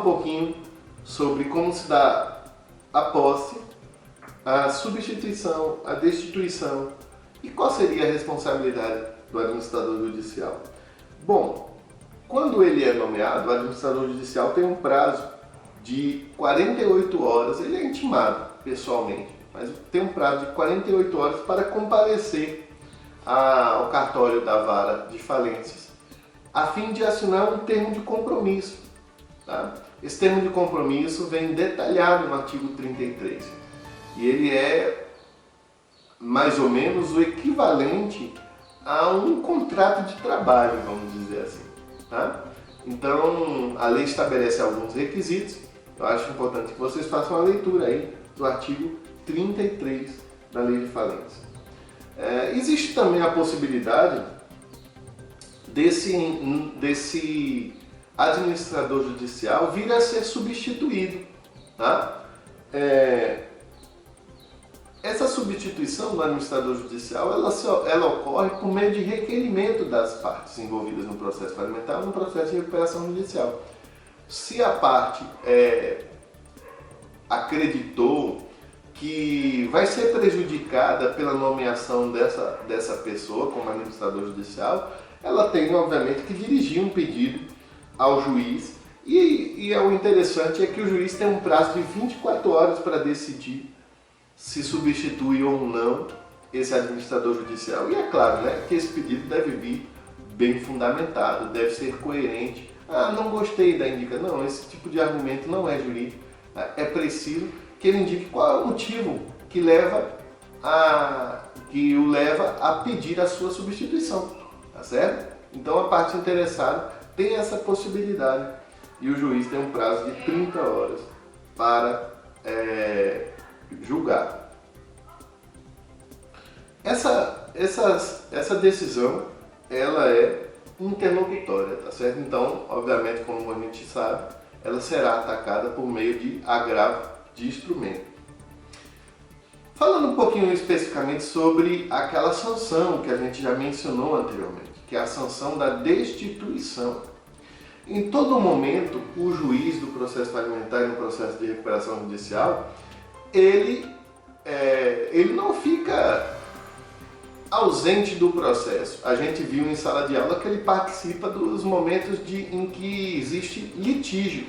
pouquinho sobre como se dá a posse, a substituição, a destituição e qual seria a responsabilidade do administrador judicial. Bom, quando ele é nomeado, o administrador judicial tem um prazo de 48 horas, ele é intimado pessoalmente, mas tem um prazo de 48 horas para comparecer ao cartório da vara de falências, a fim de assinar um termo de compromisso. Tá? Esse termo de compromisso vem detalhado no artigo 33 e ele é mais ou menos o equivalente a um contrato de trabalho, vamos dizer assim. Tá? Então, a lei estabelece alguns requisitos. Eu acho importante que vocês façam a leitura aí do artigo 33 da Lei de Falência. Existe também a possibilidade desse administrador judicial vir a ser substituído. Tá? Essa substituição do administrador judicial ela ocorre por meio de requerimento das partes envolvidas no processo falimentar ou no processo de recuperação judicial. Se a parte acreditou que vai ser prejudicada pela nomeação dessa pessoa como administrador judicial, ela tem, obviamente, que dirigir um pedido ao juiz e o interessante é que o juiz tem um prazo de 24 horas para decidir se substitui ou não esse administrador judicial. E é claro, né, que esse pedido deve vir bem fundamentado, deve ser coerente. Não gostei da indicação. Não, esse tipo de argumento não é jurídico. É preciso que ele indique qual é o motivo que o leva a pedir a sua substituição. Tá certo? Então a parte interessada tem essa possibilidade e o juiz tem um prazo de 30 horas para julgar. Essa decisão ela é interlocutória, tá certo? Então, obviamente, como a gente sabe, ela será atacada por meio de agravo de instrumento. Falando um pouquinho especificamente sobre aquela sanção que a gente já mencionou anteriormente, que é a sanção da destituição. Em todo momento, o juiz do processo falimentar e no processo de recuperação judicial, ele não fica ausente do processo. A gente viu em sala de aula que ele participa dos momentos em que existe litígio.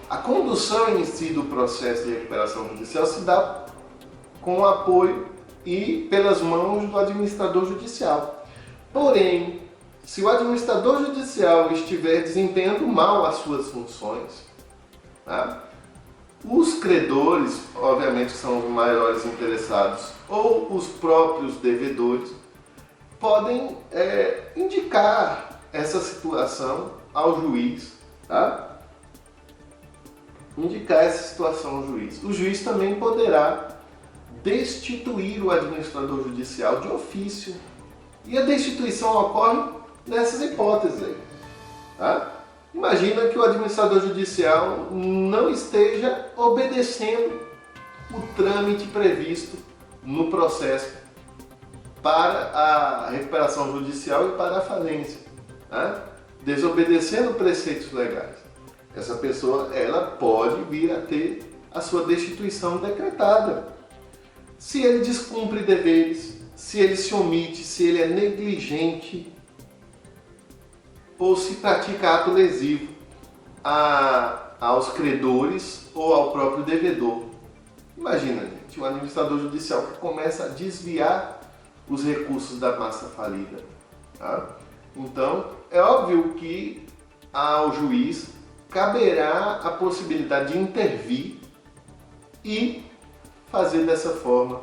A condução em si do processo de recuperação judicial se dá com o apoio e pelas mãos do administrador judicial. Porém, se o administrador judicial estiver desempenhando mal as suas funções, tá? Os credores, obviamente que são os maiores interessados, ou os próprios devedores, podem indicar essa situação ao juiz, tá? Indicar essa situação ao juiz. O juiz também poderá destituir o administrador judicial de ofício. E a destituição ocorre nessas hipóteses aí, tá? Imagina que o administrador judicial não esteja obedecendo o trâmite previsto no processo para a recuperação judicial e para a falência, tá? Desobedecendo preceitos legais. Essa pessoa ela pode vir a ter a sua destituição decretada. Se ele descumpre deveres, se ele se omite, se ele é negligente, ou se pratica ato lesivo aos credores ou ao próprio devedor. Imagina, gente, um administrador judicial que começa a desviar os recursos da massa falida. Tá? Então, é óbvio que ao juiz caberá a possibilidade de intervir e fazer dessa forma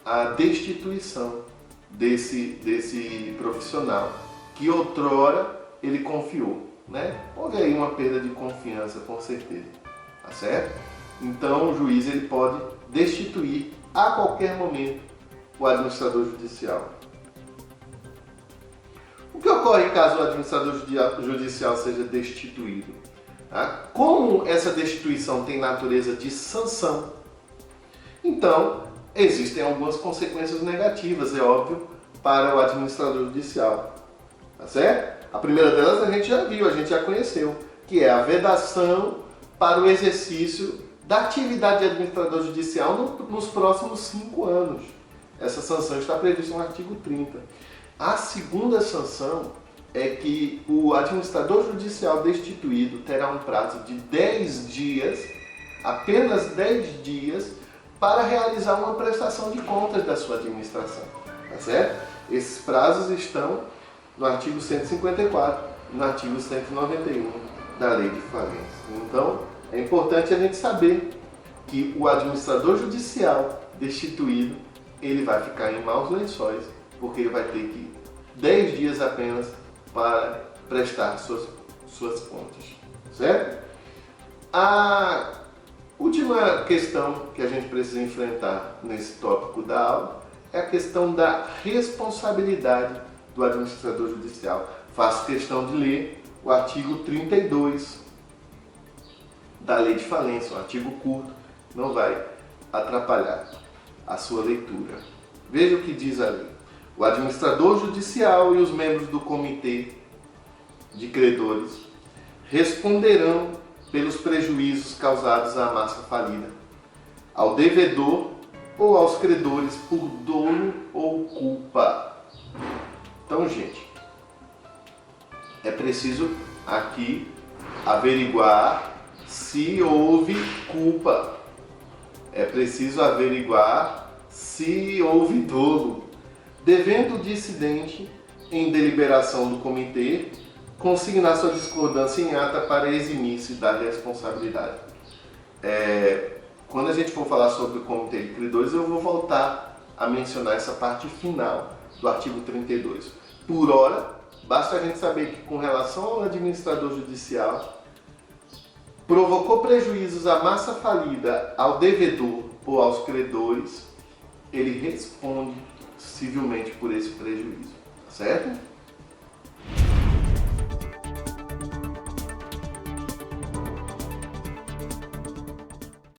a destituição desse profissional que outrora ele confiou, né? Houve aí uma perda de confiança, com certeza, tá certo? Então o juiz ele pode destituir a qualquer momento o administrador judicial. O que ocorre caso o administrador judicial seja destituído? Tá? Como essa destituição tem natureza de sanção, então existem algumas consequências negativas, é óbvio, para o administrador judicial, tá certo? A primeira delas a gente já viu, a gente já conheceu. que é a vedação para o exercício da atividade de administrador judicial nos próximos 5 anos. Essa sanção está prevista no artigo 30. A segunda sanção é que o administrador judicial destituído terá um prazo de 10 dias, apenas 10 dias, para realizar uma prestação de contas da sua administração. Tá certo? Esses prazos estão no artigo 154 e no artigo 191 da Lei de Falência. Então, é importante a gente saber que o administrador judicial destituído, ele vai ficar em maus lençóis, porque ele vai ter que 10 dias apenas para prestar suas contas, certo? A última questão que a gente precisa enfrentar nesse tópico da aula é a questão da responsabilidade do administrador judicial. Faço questão de ler o artigo 32 da Lei de Falência, um artigo curto, não vai atrapalhar a sua leitura. Veja o que diz a lei. O administrador judicial e os membros do comitê de credores responderão pelos prejuízos causados à massa falida, ao devedor ou aos credores por dolo ou culpa. Então, gente, é preciso aqui averiguar se houve culpa. É preciso averiguar se houve dolo, devendo o dissidente, em deliberação do comitê, consignar sua discordância em ata para eximir-se da responsabilidade. Quando a gente for falar sobre o comitê de credores, eu vou voltar a mencionar essa parte final do artigo 32. Por ora, basta a gente saber que, com relação ao administrador judicial, provocou prejuízos à massa falida, ao devedor ou aos credores, ele responde civilmente por esse prejuízo, certo?